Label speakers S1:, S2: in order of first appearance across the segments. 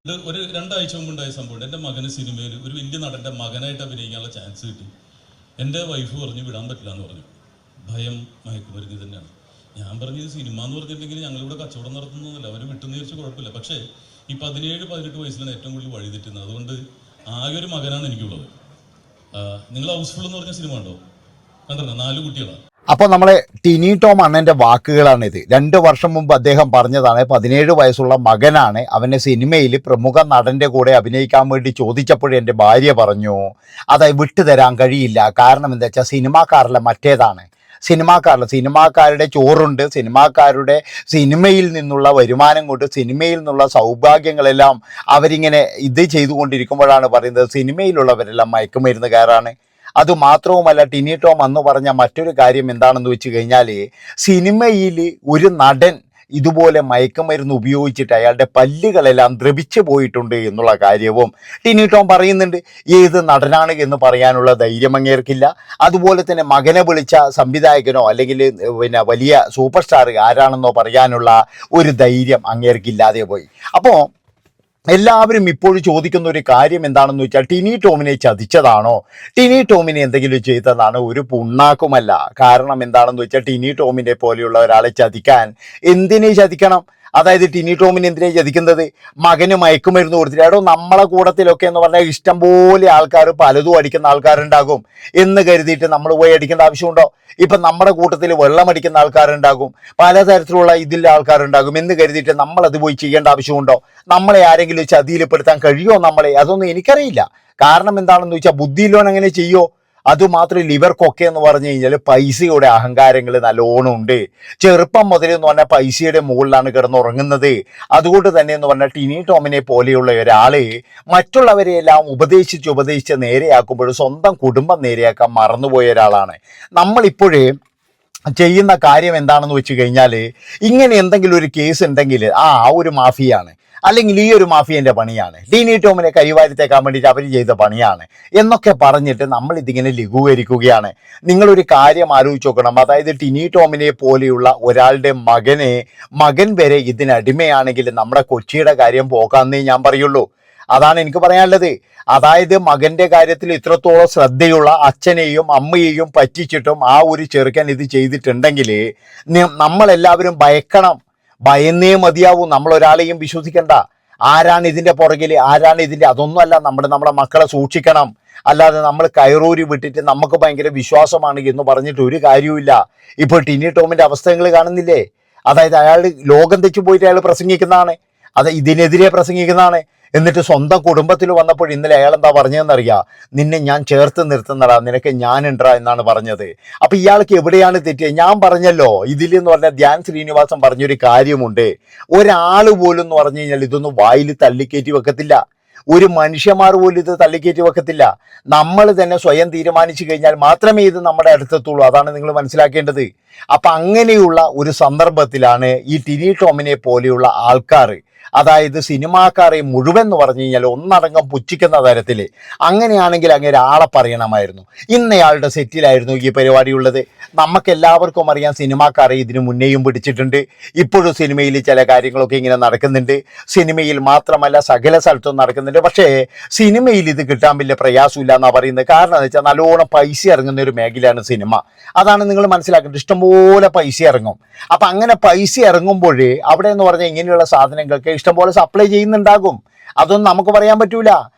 S1: ഇത് ഒരു 2 ആഴ്ച മുമ്പുണ്ടായ സംഭവം. എൻ്റെ മകന് സിനിമയിൽ ഒരു വലിയ നടൻ്റെ മകനായിട്ട് അഭിനയിക്കാനുള്ള ചാൻസ് കിട്ടി. എൻ്റെ വൈഫ് പറഞ്ഞു വിടാൻ പറ്റില്ല എന്ന് പറഞ്ഞു. ഭയം മയക്കുമരുന്ന് തന്നെയാണ്. ഞാൻ പറഞ്ഞത് സിനിമ എന്ന് പറഞ്ഞിട്ടുണ്ടെങ്കിൽ ഞങ്ങളിവിടെ കച്ചവടം നടത്തുന്നതല്ല, അവർ വിട്ടുന്ന തിരിച്ച് കുഴപ്പമില്ല. പക്ഷേ ഈ 17-18 വയസ്സിലാണ് ഏറ്റവും കൂടുതൽ വഴി തെറ്റുന്നത്. അതുകൊണ്ട് ആകെ ഒരു മകനാണ് എനിക്കുള്ളത്. നിങ്ങൾ ഹൗസ്ഫുൾ എന്ന് പറഞ്ഞ സിനിമ ഉണ്ടോ? കണ്ടോ? 4 കുട്ടികളാണ്.
S2: അപ്പോൾ നമ്മളെ ടിനി ടോം അണ്ണൻ്റെ വാക്കുകളാണിത്. 2 വർഷം മുമ്പ് അദ്ദേഹം പറഞ്ഞതാണ് 17 വയസ്സുള്ള മകനാണ്. അവനെ സിനിമയിൽ പ്രമുഖ നടൻ്റെ കൂടെ അഭിനയിക്കാൻ വേണ്ടി ചോദിച്ചപ്പോഴും എൻ്റെ ഭാര്യ പറഞ്ഞു അതായത് വിട്ടുതരാൻ കഴിയില്ല. കാരണം എന്താ വെച്ചാൽ സിനിമാക്കാരല്ല, മറ്റേതാണ് സിനിമാക്കാരുടെ ചോറുണ്ട്, സിനിമാക്കാരുടെ സിനിമയിൽ നിന്നുള്ള വരുമാനം കൊണ്ട് സിനിമയിൽ നിന്നുള്ള സൗഭാഗ്യങ്ങളെല്ലാം അവരിങ്ങനെ ഇത് ചെയ്തുകൊണ്ടിരിക്കുമ്പോഴാണ് പറയുന്നത് സിനിമയിലുള്ളവരെല്ലാം മയക്കുമരുന്നുകാരാണ്. അതുമാത്രവുമല്ല, ടിനി ടോം അന്ന് പറഞ്ഞ മറ്റൊരു കാര്യം എന്താണെന്ന് വെച്ച് കഴിഞ്ഞാൽ സിനിമയിൽ ഒരു നടൻ ഇതുപോലെ മയക്കുമരുന്ന് ഉപയോഗിച്ചിട്ട് അയാളുടെ പല്ലുകളെല്ലാം ദ്രവിച്ചു പോയിട്ടുണ്ട് എന്നുള്ള കാര്യവും ടിനി ടോം പറയുന്നുണ്ട്. ഏത് നടനാണ് എന്ന് പറയാനുള്ള ധൈര്യം അങ്ങേർക്കില്ല. അതുപോലെ തന്നെ മകനെ വിളിച്ച സംവിധായകനോ അല്ലെങ്കിൽ വലിയ സൂപ്പർ സ്റ്റാർ ആരാണെന്നോ പറയാനുള്ള ഒരു ധൈര്യം അങ്ങേർക്കില്ലാതെ പോയി. അപ്പോൾ എല്ലാവരും ഇപ്പോഴും ചോദിക്കുന്ന ഒരു കാര്യം എന്താണെന്ന് വെച്ചാൽ ടിനി ടോമിനെ ചതിച്ചതാണോ, ടിനി ടോമിനെ എന്തെങ്കിലും ചെയ്തതാണോ? ഒരു പുണ്ണാക്കുമല്ല. കാരണം എന്താണെന്ന് വെച്ചാൽ ടിനി ടോമിനെ പോലെയുള്ള ഒരാളെ ചതിക്കാൻ എന്തിനെ ചതിക്കണം? അതായത് ടിനി ടോമിന് എന്തിനാണ് ചതിക്കുന്നത്? മകന് മയക്കുമരുന്ന് കൊടുത്തിട്ട് എടോ നമ്മളെ കൂട്ടത്തിലൊക്കെ എന്ന് പറഞ്ഞാൽ ഇഷ്ടംപോലെ ആൾക്കാർ പലതും അടിക്കുന്ന ആൾക്കാരുണ്ടാകും എന്ന് കരുതിയിട്ട് നമ്മൾ പോയി അടിക്കേണ്ട ആവശ്യമുണ്ടോ? ഇപ്പം നമ്മുടെ കൂട്ടത്തിൽ വെള്ളം അടിക്കുന്ന ആൾക്കാരുണ്ടാകും, പലതരത്തിലുള്ള ഇതിലെ ആൾക്കാരുണ്ടാകും എന്ന് കരുതിയിട്ട് നമ്മളത് പോയി ചെയ്യേണ്ട ആവശ്യമുണ്ടോ? നമ്മളെ ആരെങ്കിലും ചതിയിൽപ്പെടുത്താൻ കഴിയുമോ നമ്മളെ? അതൊന്നും എനിക്കറിയില്ല. കാരണം എന്താണെന്ന് വെച്ചാൽ ബുദ്ധിയില്ലോൻ അങ്ങനെ ചെയ്യോ? അതുമാത്രമല്ല, ഇവർക്കൊക്കെ എന്ന് പറഞ്ഞു കഴിഞ്ഞാൽ പൈസയുടെ അഹങ്കാരങ്ങൾ നല്ലോണം ഉണ്ട്. ചെറുപ്പം മുതൽ എന്ന് പറഞ്ഞാൽ പൈസയുടെ മുകളിലാണ് കിടന്നുറങ്ങുന്നത്. അതുകൊണ്ട് തന്നെ എന്ന് പറഞ്ഞാൽ ടിനി ടോമിനെ പോലെയുള്ള ഒരാൾ മറ്റുള്ളവരെയെല്ലാം ഉപദേശിച്ച് നേരെയാക്കുമ്പോൾ സ്വന്തം കുടുംബം നേരെയാക്കാൻ മറന്നുപോയ ഒരാളാണ്. നമ്മളിപ്പോഴേ ചെയ്യുന്ന കാര്യം എന്താണെന്ന് വെച്ച് കഴിഞ്ഞാൽ ഇങ്ങനെ എന്തെങ്കിലും ഒരു കേസ് ഉണ്ടെങ്കിൽ ഒരു മാഫിയാണ്, അല്ലെങ്കിൽ ഈ ഒരു മാഫിയൻ്റെ പണിയാണ്, ടിനി ടോമിനെ കരിവാരിത്തേക്കാൻ വേണ്ടിയിട്ട് അവർ ചെയ്ത പണിയാണ് എന്നൊക്കെ പറഞ്ഞിട്ട് നമ്മൾ ഇതിങ്ങനെ ലഘൂകരിക്കുകയാണ്. നിങ്ങളൊരു കാര്യം ആലോചിച്ച് നോക്കണം. അതായത് ടിനി ടോമിനെ പോലെയുള്ള ഒരാളുടെ മകൻ വരെ ഇതിനടിമയാണെങ്കിൽ നമ്മുടെ കൊച്ചിയുടെ കാര്യം പോകാമെന്നേ ഞാൻ പറയുള്ളൂ. അതാണ് എനിക്ക് പറയാനുള്ളത്. അതായത് മകൻ്റെ കാര്യത്തിൽ ഇത്രത്തോളം ശ്രദ്ധയുള്ള അച്ഛനെയും അമ്മയെയും പറ്റിച്ചിട്ടും ആ ഒരു ചെറുക്കൻ ഇത് ചെയ്തിട്ടുണ്ടെങ്കിൽ നമ്മളെല്ലാവരും ഭയന്നേ മതിയാവൂ. നമ്മളൊരാളെയും വിശ്വസിക്കണ്ട. ആരാണ് ഇതിൻ്റെ പുറകിൽ, ആരാണ് ഇതിൻ്റെ, അതൊന്നുമല്ല. നമ്മളെ മക്കളെ സൂക്ഷിക്കണം. അല്ലാതെ നമ്മൾ കയറൂരി വിട്ടിട്ട് നമുക്ക് ഭയങ്കര വിശ്വാസമാണ് എന്ന് പറഞ്ഞിട്ട് ഒരു കാര്യവുമില്ല. ഇപ്പോൾ ടിനി ടോമിൻ്റെ അവസ്ഥകൾ കാണുന്നില്ലേ? അതായത് അയാൾ ലോകം തെച്ചു പോയിട്ട് അയാൾ പ്രസംഗിക്കുന്നതാണ്, ഇതിനെതിരെ പ്രസംഗിക്കുന്നതാണ്. എന്നിട്ട് സ്വന്തം കുടുംബത്തിൽ വന്നപ്പോൾ ഇന്നലെ അയാൾ എന്താ പറഞ്ഞതെന്നറിയാം? നിന്നെ ഞാൻ ചേർത്ത് നിർത്തുന്നടാ, നിനക്ക് ഞാനുണ്ടാ എന്നാണ് പറഞ്ഞത്. അപ്പം ഇയാൾക്ക് എവിടെയാണ് തെറ്റിയത്? ഞാൻ പറഞ്ഞല്ലോ, ഇതിലെന്ന് പറഞ്ഞാൽ ധ്യാൻ ശ്രീനിവാസൻ പറഞ്ഞൊരു കാര്യമുണ്ട്. ഒരാൾ പോലും എന്ന് പറഞ്ഞു കഴിഞ്ഞാൽ ഇതൊന്നും വായിൽ തള്ളിക്കയറ്റി വെക്കത്തില്ല. ഒരു മനുഷ്യന്മാർ പോലും ഇത് തള്ളിക്കയറ്റി വെക്കത്തില്ല. നമ്മൾ തന്നെ സ്വയം തീരുമാനിച്ചു കഴിഞ്ഞാൽ മാത്രമേ ഇത് നമ്മുടെ അടുത്തെത്തുള്ളൂ. അതാണ് നിങ്ങൾ മനസ്സിലാക്കേണ്ടത്. അപ്പം അങ്ങനെയുള്ള ഒരു സന്ദർഭത്തിലാണ് ഈ ടിനി ടോമിനെ പോലെയുള്ള ആൾക്കാർ, അതായത് സിനിമാക്കാരെ മുഴുവൻ എന്ന് പറഞ്ഞു കഴിഞ്ഞാൽ ഒന്നടങ്കം പുച്ഛിക്കുന്ന തരത്തിൽ. അങ്ങനെയാണെങ്കിൽ അങ്ങനെ ആളെ പറയണമായിരുന്നു. ഇന്നയാളുടെ സെറ്റിലായിരുന്നു ഈ പരിപാടിയുള്ളത്. നമുക്കെല്ലാവർക്കും അറിയാം, സിനിമാക്കാരെ ഇതിനു മുന്നേയും പിടിച്ചിട്ടുണ്ട്. ഇപ്പോഴും സിനിമയിൽ ചില കാര്യങ്ങളൊക്കെ ഇങ്ങനെ നടക്കുന്നുണ്ട്. സിനിമയിൽ മാത്രമല്ല സകല സ്ഥലത്തും നടക്കുന്നുണ്ട്. പക്ഷേ സിനിമയിൽ ഇത് കിട്ടാൻ വലിയ പ്രയാസമില്ല എന്നാണ് പറയുന്നത്. കാരണം എന്ന് വെച്ചാൽ നല്ലോണം പൈസ ഇറങ്ങുന്ന ഒരു മേഖലയാണ് സിനിമ. അതാണ് നിങ്ങൾ മനസ്സിലാക്കേണ്ടത്. ഇഷ്ടംപോലെ പൈസ ഇറങ്ങും. അപ്പം അങ്ങനെ പൈസ ഇറങ്ങുമ്പോൾ അവിടെ എന്ന് പറഞ്ഞാൽ ഇങ്ങനെയുള്ള സാധനങ്ങൾക്ക് ഇഷ്ടംപോലെ സപ്ലൈ ചെയ്യുന്നുണ്ടാകും. അതൊന്നും നമുക്ക് പറയാൻ പറ്റൂല.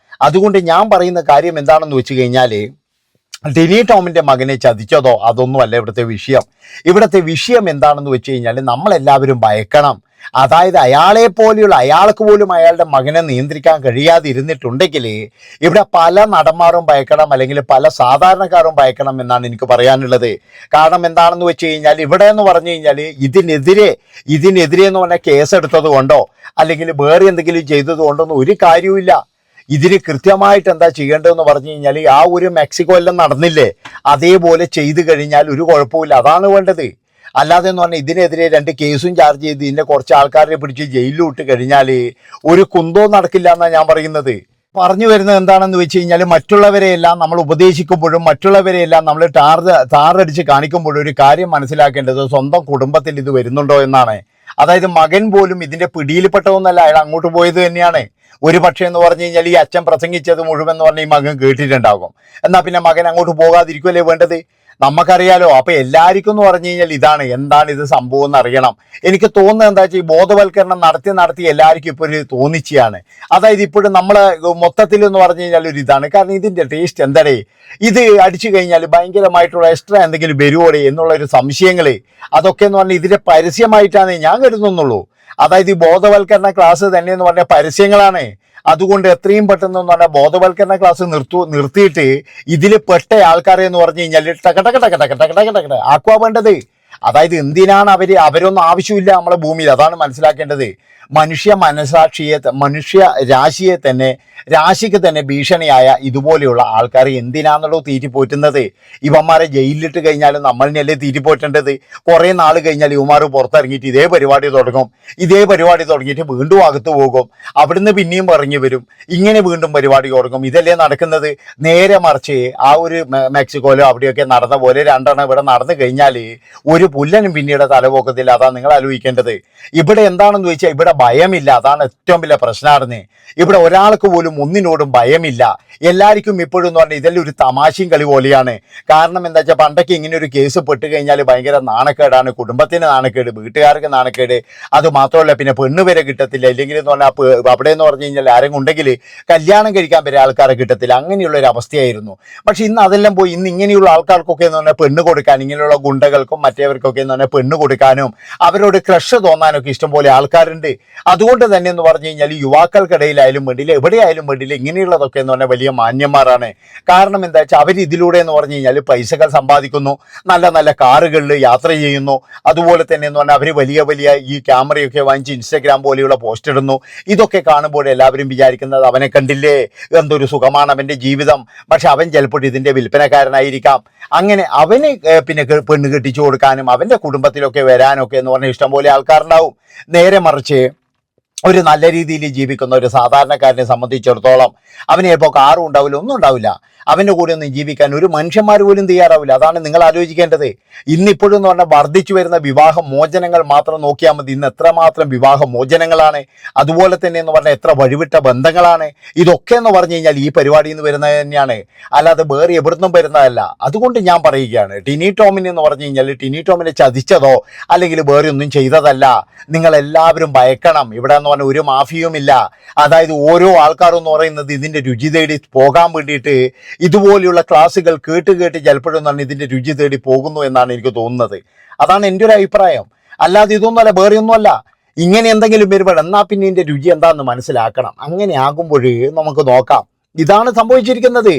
S2: അതുകൊണ്ട് ഞാൻ പറയുന്ന കാര്യം എന്താണെന്ന് വെച്ച് കഴിഞ്ഞാൽ ടിനി ടോമിൻ്റെ മകനെ ചതിച്ചതോ അതൊന്നുമല്ല ഇവിടുത്തെ വിഷയം. ഇവിടുത്തെ വിഷയം എന്താണെന്ന് വെച്ച് കഴിഞ്ഞാൽ നമ്മളെല്ലാവരും ഭയക്കണം. അതായത് അയാൾക്ക് പോലും അയാളുടെ മകനെ നിയന്ത്രിക്കാൻ കഴിയാതിരുന്നിട്ടുണ്ടെങ്കിൽ ഇവിടെ പല നടന്മാരും ഭയക്കണം, അല്ലെങ്കിൽ പല സാധാരണക്കാരും ഭയക്കണം എന്നാണ് എനിക്ക് പറയാനുള്ളത്. കാരണം എന്താണെന്ന് വെച്ച് കഴിഞ്ഞാൽ ഇവിടെ എന്ന് പറഞ്ഞു കഴിഞ്ഞാൽ ഇതിനെതിരെ എന്ന് പറഞ്ഞാൽ കേസെടുത്തത് കൊണ്ടോ അല്ലെങ്കിൽ വേറെ എന്തെങ്കിലും ചെയ്തത് കൊണ്ടൊന്നും ഒരു കാര്യവുമില്ല. ഇതിന് കൃത്യമായിട്ട് എന്താ ചെയ്യേണ്ടതെന്ന് പറഞ്ഞു കഴിഞ്ഞാൽ ആ ഒരു മെക്സിക്കോ എല്ലാം നടന്നില്ലേ, അതേപോലെ ചെയ്തു കഴിഞ്ഞാൽ ഒരു കുഴപ്പമില്ല. അതാണ് വേണ്ടത്. അല്ലാതെ എന്ന് പറഞ്ഞാൽ ഇതിനെതിരെ 2 കേസും ചാർജ് ചെയ്ത് ഇതിൻ്റെ കുറച്ച് ആൾക്കാരെ പിടിച്ച് ജയിലിൽ വിട്ട് കഴിഞ്ഞാൽ ഒരു കുന്തവും നടക്കില്ല എന്നാണ് ഞാൻ പറയുന്നത്. പറഞ്ഞു വരുന്നത് എന്താണെന്ന് വെച്ച് കഴിഞ്ഞാൽ മറ്റുള്ളവരെയെല്ലാം നമ്മൾ ഉപദേശിക്കുമ്പോഴും മറ്റുള്ളവരെയെല്ലാം നമ്മൾ ടാറടിച്ച് കാണിക്കുമ്പോഴും ഒരു കാര്യം മനസ്സിലാക്കേണ്ടത് സ്വന്തം കുടുംബത്തിൽ ഇത് വരുന്നുണ്ടോ എന്നാണ്. അതായത് മകൻ പോലും ഇതിന്റെ പിടിയിൽപ്പെട്ടതൊന്നല്ല, അയാൾ അങ്ങോട്ട് പോയത് തന്നെയാണ്. ഒരു പക്ഷേ എന്ന് പറഞ്ഞു കഴിഞ്ഞാൽ ഈ അച്ഛൻ പ്രസംഗിച്ചത് മുഴുവൻ എന്ന് പറഞ്ഞാൽ ഈ മകൻ കേട്ടിട്ടുണ്ടാകും. എന്നാൽ പിന്നെ മകൻ അങ്ങോട്ട് പോകാതിരിക്കുമല്ലേ വേണ്ടത്? നമുക്കറിയാലോ. അപ്പൊ എല്ലാവർക്കും എന്ന് പറഞ്ഞു കഴിഞ്ഞാൽ ഇതാണ്, എന്താണ് ഇത് സംഭവം എന്ന് അറിയണം. എനിക്ക് തോന്നുന്നത് എന്താ വെച്ചാൽ ഈ ബോധവൽക്കരണം നടത്തി എല്ലാവർക്കും ഇപ്പോൾ ഒരു തോന്നിച്ചയാണ്. അതായത് ഇപ്പോഴും നമ്മളെ മൊത്തത്തിൽ എന്ന് പറഞ്ഞു കഴിഞ്ഞാൽ ഒരു ഇതാണ്. കാരണം ഇതിന്റെ ടേസ്റ്റ് എന്താടേ, ഇത് അടിച്ചു കഴിഞ്ഞാൽ ഭയങ്കരമായിട്ടുള്ള എക്സ്ട്രാ എന്തെങ്കിലും വരുവോടെ എന്നുള്ള ഒരു സംശയങ്ങൾ, അതൊക്കെ എന്ന് പറഞ്ഞാൽ ഇതിന്റെ പരസ്യമായിട്ടാണ് ഞാൻ കരുതുന്നുള്ളൂ. അതായത് ഈ ബോധവൽക്കരണ ക്ലാസ് തന്നെ എന്ന് പറഞ്ഞ പരസ്യങ്ങളാണ്. അതുകൊണ്ട് എത്രയും പെട്ടെന്ന് എന്ന് പറഞ്ഞാൽ ബോധവൽക്കരണ ക്ലാസ് നിർത്തിയിട്ട് ഇതിൽ പെട്ട ആൾക്കാരെ എന്ന് പറഞ്ഞു കഴിഞ്ഞാൽ ടക ആക്കുവാ വേണ്ടത്. അതായത് എന്തിനാണ് അവരൊന്നും ആവശ്യമില്ല നമ്മളെ ഭൂമിയിൽ, അതാണ് മനസ്സിലാക്കേണ്ടത്. മനുഷ്യ രാശിക്ക് തന്നെ ഭീഷണിയായ ഇതുപോലെയുള്ള ആൾക്കാർ എന്തിനാന്നുള്ളത് തീറ്റിപ്പോറ്റുന്നത്? ഇവന്മാരെ ജയിലിലിട്ട് കഴിഞ്ഞാലും നമ്മളിനല്ലേ തീറ്റിപ്പോറ്റേണ്ടത്? കുറേ നാൾ കഴിഞ്ഞാൽ ഇവന്മാർ പുറത്തിറങ്ങിയിട്ട് ഇതേ പരിപാടി തുടങ്ങിയിട്ട് വീണ്ടും അകത്ത് പോകും, അവിടുന്ന് പിന്നെയും പറഞ്ഞു വരും, ഇങ്ങനെ വീണ്ടും പരിപാടി തുടങ്ങും. ഇതല്ലേ നടക്കുന്നത്? നേരെ മറിച്ച് ആ ഒരു മെക്സിക്കോയിലോ അവിടെയൊക്കെ നടന്ന പോലെ രണ്ടെണ്ണം ഇവിടെ നടന്നു കഴിഞ്ഞാൽ ഒരു പുല്ലനും പിന്നീട് തലപോക്കത്തില്ല. അതാണ് നിങ്ങൾ ആലോചിക്കേണ്ടത്. ഇവിടെ എന്താണെന്ന് ചോദിച്ചാൽ ഇവിടെ ഭയമില്ല. അതാണ് ഏറ്റവും വലിയ പ്രശ്നമായിരുന്നേ. ഇവിടെ ഒരാൾക്ക് പോലും ഒന്നിനോടും ഭയമില്ല. എല്ലാവർക്കും ഇപ്പോഴും എന്ന് പറഞ്ഞാൽ ഇതെല്ലാം ഒരു തമാശയും കളി പോലെയാണ്. കാരണം എന്താ വെച്ചാൽ പണ്ടൊക്കെ ഇങ്ങനെ ഒരു കേസ് പെട്ട് കഴിഞ്ഞാൽ ഭയങ്കര നാണക്കേടാണ്, കുടുംബത്തിന് നാണക്കേട്, വീട്ടുകാർക്ക് നാണക്കേട്. അത് മാത്രമല്ല പിന്നെ പെണ്ണ് വരെ കിട്ടത്തില്ല. ഇല്ലെങ്കിൽ എന്ന് പറഞ്ഞാൽ അവിടെ എന്ന് പറഞ്ഞു കഴിഞ്ഞാൽ ആരെങ്കിലും ഉണ്ടെങ്കിൽ കല്യാണം കഴിക്കാൻ വരെ ആൾക്കാരെ കിട്ടത്തില്ല. അങ്ങനെയുള്ള ഒരു അവസ്ഥയായിരുന്നു. പക്ഷെ ഇന്ന് അതെല്ലാം പോയി. ഇന്ന് ഇങ്ങനെയുള്ള ആൾക്കാർക്കൊക്കെ എന്ന് പറഞ്ഞാൽ പെണ്ണ് കൊടുക്കാൻ, ഇങ്ങനെയുള്ള ഗുണ്ടകൾക്കും മറ്റേവർക്കൊക്കെ എന്ന് പറഞ്ഞാൽ പെണ്ണ് കൊടുക്കാനും അവരോട് ക്രഷ് തോന്നാനൊക്കെ ഇഷ്ടംപോലെ ആൾക്കാരുണ്ട്. അതുകൊണ്ട് തന്നെ എന്ന് പറഞ്ഞു കഴിഞ്ഞാൽ യുവാക്കൾക്കിടയിലായാലും വേണ്ടിയില്ല, എവിടെയായാലും വേണ്ടിയില്ല, ഇങ്ങനെയുള്ളതൊക്കെ എന്ന് പറഞ്ഞാൽ വലിയ മാന്യന്മാരാണ്. കാരണം എന്താ വെച്ചാൽ അവർ ഇതിലൂടെ എന്ന് പറഞ്ഞു കഴിഞ്ഞാൽ പൈസകൾ സമ്പാദിക്കുന്നു, നല്ല നല്ല കാറുകളിൽ യാത്ര ചെയ്യുന്നു. അതുപോലെ തന്നെ എന്ന് പറഞ്ഞാൽ അവർ വലിയ ഈ ക്യാമറയൊക്കെ വാങ്ങിച്ച് ഇൻസ്റ്റാഗ്രാം പോലെയുള്ള പോസ്റ്റ് ഇടുന്നു. ഇതൊക്കെ കാണുമ്പോൾ എല്ലാവരും വിചാരിക്കുന്നത് അവനെ കണ്ടില്ലേ, എന്തൊരു സുഖമാണ് അവൻ്റെ ജീവിതം. പക്ഷെ അവൻ ചിലപ്പോൾ ഇതിൻ്റെ വിൽപ്പനക്കാരനായിരിക്കാം. അങ്ങനെ അവന് പിന്നെ പെണ്ണ് കെട്ടിച്ചു കൊടുക്കാനും അവൻ്റെ കുടുംബത്തിലൊക്കെ വരാനൊക്കെ എന്ന് പറഞ്ഞാൽ ഇഷ്ടംപോലെ ആൾക്കാരുണ്ടാവും. നേരെ മറിച്ച് ഒരു നല്ല രീതിയിൽ ജീവിക്കുന്ന ഒരു സാധാരണക്കാരനെ സംബന്ധിച്ചിടത്തോളം അവന് ചിലപ്പോൾ കാറും ഉണ്ടാവില്ല, ഒന്നും ഉണ്ടാവില്ല. അവൻ്റെ കൂടെ ഒന്നും ജീവിക്കാൻ ഒരു മനുഷ്യന്മാർ പോലും തയ്യാറാവില്ല. അതാണ് നിങ്ങൾ ആലോചിക്കേണ്ടത്. ഇന്നിപ്പോഴും എന്ന് പറഞ്ഞാൽ വർദ്ധിച്ചു വരുന്ന വിവാഹ മോചനങ്ങൾ മാത്രം നോക്കിയാൽ മതി. ഇന്ന് എത്രമാത്രം വിവാഹ മോചനങ്ങളാണ്, അതുപോലെ തന്നെ എന്ന് പറഞ്ഞാൽ എത്ര വഴിവിട്ട ബന്ധങ്ങളാണ്. ഇതൊക്കെ എന്ന് പറഞ്ഞു കഴിഞ്ഞാൽ ഈ പരിപാടിയിൽ നിന്ന് വരുന്നത് തന്നെയാണ്, അല്ലാതെ വേറെ എവിടുന്നും വരുന്നതല്ല. അതുകൊണ്ട് ഞാൻ പറയുകയാണ്, ടിനി ടോമിന് എന്ന് പറഞ്ഞു കഴിഞ്ഞാൽ ടിനി ടോമിനെ ചതിച്ചതോ അല്ലെങ്കിൽ വേറെ ഒന്നും ചെയ്തതല്ല. നിങ്ങളെല്ലാവരും ഭയക്കണം. ഇവിടെ എന്ന് പറഞ്ഞാൽ ഒരു മാഫിയുമില്ല. അതായത് ഓരോ ആൾക്കാരും എന്ന് പറയുന്നത് ഇതിൻ്റെ രുചി തേടി പോകാൻ വേണ്ടിയിട്ട് ഇതുപോലെയുള്ള ക്ലാസ്സുകൾ കേട്ട് ചിലപ്പോഴും തന്നെ ഇതിൻ്റെ രുചി തേടി പോകുന്നു എന്നാണ് എനിക്ക് തോന്നുന്നത്. അതാണ് എൻ്റെ ഒരു അഭിപ്രായം. അല്ലാതെ ഇതൊന്നുമല്ല, വേറെ ഒന്നുമല്ല. ഇങ്ങനെ എന്തെങ്കിലും വരുമ്പോൾ എന്നാൽ പിന്നെ ഇതിൻ്റെ രുചി എന്താണെന്ന് മനസ്സിലാക്കണം. അങ്ങനെ ആകുമ്പോൾ നമുക്ക് നോക്കാം. ഇതാണ് സംഭവിച്ചിരിക്കുന്നത്.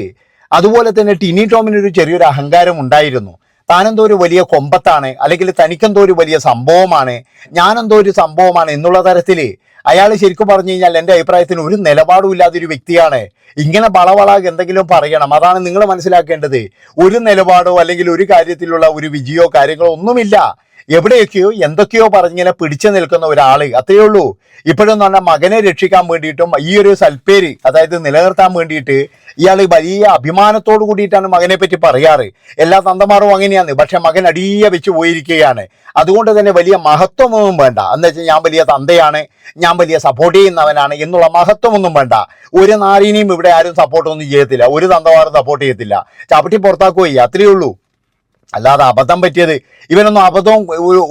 S2: അതുപോലെ തന്നെ ടിനി ടോമിനൊരു ചെറിയൊരു അഹങ്കാരം ഉണ്ടായിരുന്നു. താനെന്തോ ഒരു വലിയ കൊമ്പത്താണ്, അല്ലെങ്കിൽ തനിക്കെന്തോ ഒരു വലിയ സംഭവമാണ്, ഞാനെന്തോ ഒരു സംഭവമാണ് എന്നുള്ള തരത്തിൽ അയാൾ ശരിക്കും പറഞ്ഞു കഴിഞ്ഞാൽ എൻ്റെ അഭിപ്രായത്തിന് ഒരു നിലപാടും ഇല്ലാത്തൊരു വ്യക്തിയാണ്. ഇങ്ങനെ വളവളാകെ എന്തെങ്കിലും പറയണം. അതാണ് നിങ്ങൾ മനസ്സിലാക്കേണ്ടത്. ഒരു നിലപാടോ അല്ലെങ്കിൽ ഒരു കാര്യത്തിലുള്ള ഒരു വിജയമോ കാര്യങ്ങളോ ഒന്നുമില്ല. എവിടെയൊക്കെയോ എന്തൊക്കെയോ പറഞ്ഞിങ്ങനെ പിടിച്ചു നിൽക്കുന്ന ഒരാൾ, അത്രയേ ഉള്ളൂ. ഇപ്പോഴെന്ന് പറഞ്ഞാൽ മകനെ രക്ഷിക്കാൻ വേണ്ടിയിട്ടും ഈ ഒരു സൽപ്പേര് അതായത് നിലനിർത്താൻ വേണ്ടിയിട്ട് ഇയാൾ വലിയ അഭിമാനത്തോട് കൂടിയിട്ടാണ് മകനെ പറ്റി പറയാറ്. എല്ലാ തന്തമാരും അങ്ങനെയാണ്. പക്ഷെ മകൻ അടിയെ വെച്ച് പോയിരിക്കുകയാണ്. അതുകൊണ്ട് തന്നെ വലിയ മഹത്വമൊന്നും വേണ്ട. എന്ന് വെച്ചാൽ ഞാൻ വലിയ തന്തയാണ്, ഞാൻ വലിയ സപ്പോർട്ട് ചെയ്യുന്നവനാണ് എന്നുള്ള മഹത്വമൊന്നും വേണ്ട. ഒരു നാരീനെയും ഇവിടെ ആരും സപ്പോർട്ടൊന്നും ചെയ്യത്തില്ല, ഒരു തന്തമാരും സപ്പോർട്ട് ചെയ്യത്തില്ല. ചവിട്ടി പുറത്താക്കുകയോ, അത്രയേ ഉള്ളൂ. അല്ലാതെ അബദ്ധം പറ്റിയത് ഇവനൊന്നും അബദ്ധവും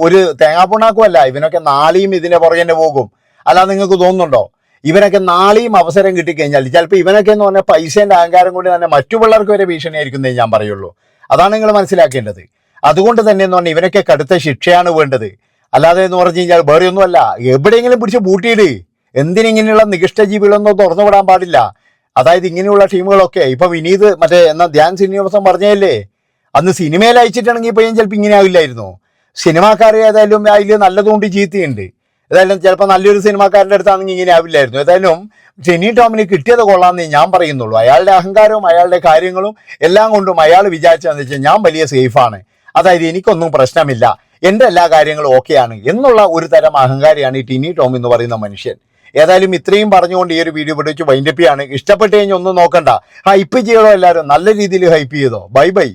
S2: ഒരു തേങ്ങാപ്പുണ്ണാക്കും അല്ല. ഇവനൊക്കെ നാളെയും ഇതിൻ്റെ പുറകെ തന്നെ പോകും. അല്ലാതെ നിങ്ങൾക്ക് തോന്നുന്നുണ്ടോ? ഇവനൊക്കെ നാളെയും അവസരം കിട്ടിക്കഴിഞ്ഞാൽ ചിലപ്പോൾ ഇവനൊക്കെ എന്ന് പറഞ്ഞാൽ പൈസേൻ്റെ അഹങ്കാരം കൊണ്ട് തന്നെ മറ്റു പിള്ളേർക്ക് വരെ ഭീഷണിയായിരിക്കുന്നേ ഞാൻ പറയുള്ളൂ. അതാണ് നിങ്ങൾ മനസ്സിലാക്കേണ്ടത്. അതുകൊണ്ട് തന്നെ എന്ന് പറഞ്ഞാൽ ഇവനൊക്കെ കടുത്ത ശിക്ഷയാണ് വേണ്ടത്. അല്ലാതെ എന്ന് പറഞ്ഞു കഴിഞ്ഞാൽ വേറെ ഒന്നുമല്ല, എവിടെയെങ്കിലും പിടിച്ച് പൂട്ടിയിട്. എന്തിനിങ്ങനെയുള്ള നികഷ്ടജീവികളൊന്നും തുറന്നു വിടാൻ പാടില്ല. അതായത് ഇങ്ങനെയുള്ള ടീമുകളൊക്കെ ഇപ്പൊ വിനീത് മറ്റേ എന്നാ ധ്യാൻ ശ്രീനിവാസൻ പറഞ്ഞല്ലേ, അന്ന് സിനിമയിൽ അയച്ചിട്ടാണെങ്കിൽ ഇപ്പം ചിലപ്പോൾ ഇങ്ങനെ ആവില്ലായിരുന്നു. സിനിമാക്കാർ ഏതായാലും അതിൽ നല്ലതുകൊണ്ട് ചീത്തയുണ്ട്. ഏതായാലും ചിലപ്പോൾ നല്ലൊരു സിനിമാക്കാരൻ്റെ അടുത്താണെങ്കിൽ ഇങ്ങനെ ആവില്ലായിരുന്നു. ഏതായാലും ടിനി ടോമിന് കിട്ടിയത് കൊള്ളാമെന്നേ ഞാൻ പറയുന്നുള്ളൂ. അയാളുടെ അഹങ്കാരവും അയാളുടെ കാര്യങ്ങളും എല്ലാം കൊണ്ടും അയാൾ വിചാരിച്ചതെന്ന് വെച്ചാൽ ഞാൻ വലിയ സേഫാണ്, അതായത് എനിക്കൊന്നും പ്രശ്നമില്ല, എൻ്റെ എല്ലാ കാര്യങ്ങളും ഓക്കെയാണ് എന്നുള്ള ഒരു തരം അഹങ്കാരിയാണ് ഈ ടിനി ടോം എന്ന് പറയുന്ന മനുഷ്യൻ. ഏതായാലും ഇത്രയും പറഞ്ഞുകൊണ്ട് ഈ ഒരു വീഡിയോ പിടിച്ച് വൈൻഡപ്പ് ചെയ്യാണ്. ഇഷ്ടപ്പെട്ട് കഴിഞ്ഞാൽ ഒന്നും നോക്കണ്ട, ഹൈപ്പ് ചെയ്യണോ, എല്ലാവരും നല്ല രീതിയിൽ ഹൈപ്പ് ചെയ്തോ. Bye bye.